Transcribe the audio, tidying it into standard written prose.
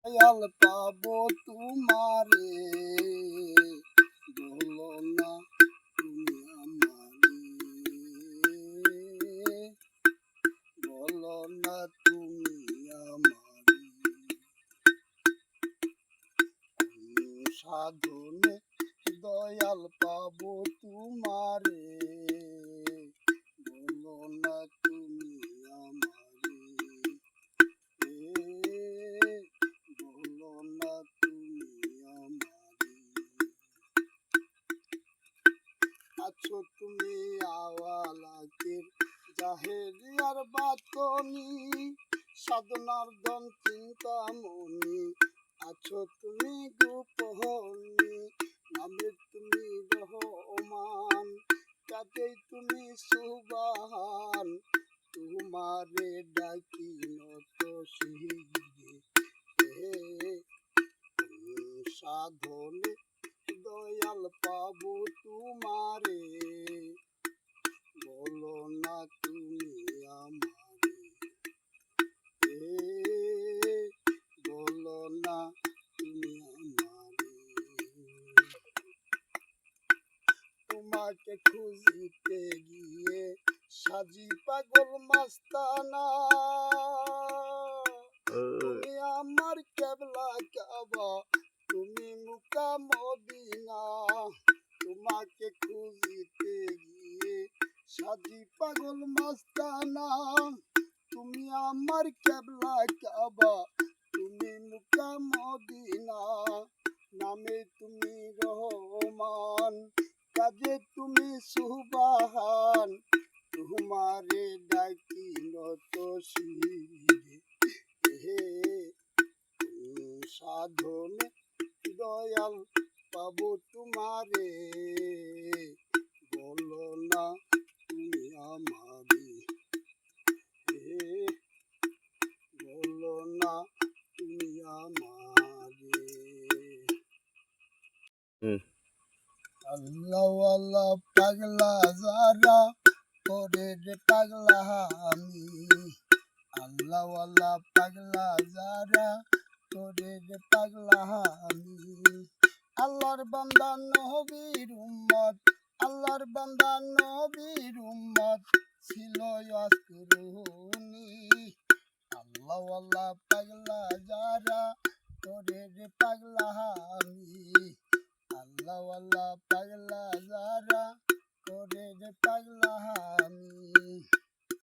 দয়াল পাবো তোমারে, বলো না তুমি আমারে, বলো না তুমি আমারে। সাধনে দয়াল পাবো তোমারে, বলো না তুমি আমারে, বলো না তুমি আমারে। আছো তুমি আওয়ালাকের জাহেরিয়ার বাতনি, সাধনার ধন চিন্তামণি, আছো তুমি গোপনে, নামে তুমি রহমান, কাজেই তুমি সুবহান, তোমারে ডাকি নত শিরে, সাধনে দয়াল পাবো তোমারে, বলো না তুমি আমারে, বলো না তুমি আমারে। তোমাকে খুঁজিতে গিয়ে সাজি পাগল মাস্তানা, তুমি আমার কেবলা কাবা, তুমি মুকা মদিনা। তোমাকে খুঁজিতে গিয়ে সাজি পাগল মাস্তানা, তুমি আমার কেবলা কাবা, তুমি মুকা মদিনা। নামে তুমি রহমান, কাজে তুমি সুবহান, তোমারে ডাকি নত শিরে, সাধনে দয়াল পাবো তোমারে, বলো না তুমি আমারে, বলো না তুমি আমারে। আল্লাহ আল্লাহ পাগলা যারা করে রে পাগলা আমি, আল্লাহ আল্লাহ পাগলা যারা করে রে পাগলা আমি। আল্লাহর বান্দা নবীর উম্মত, আল্লাহর বান্দা নবীর উম্মত ছিল ইয়াসকুরুনি। আল্লাহ আল্লাহ পাগলা যারা করে রে পাগলা আমি, আল্লাহ আল্লাহ পাগলা যারা করে রে পাগলা আমি।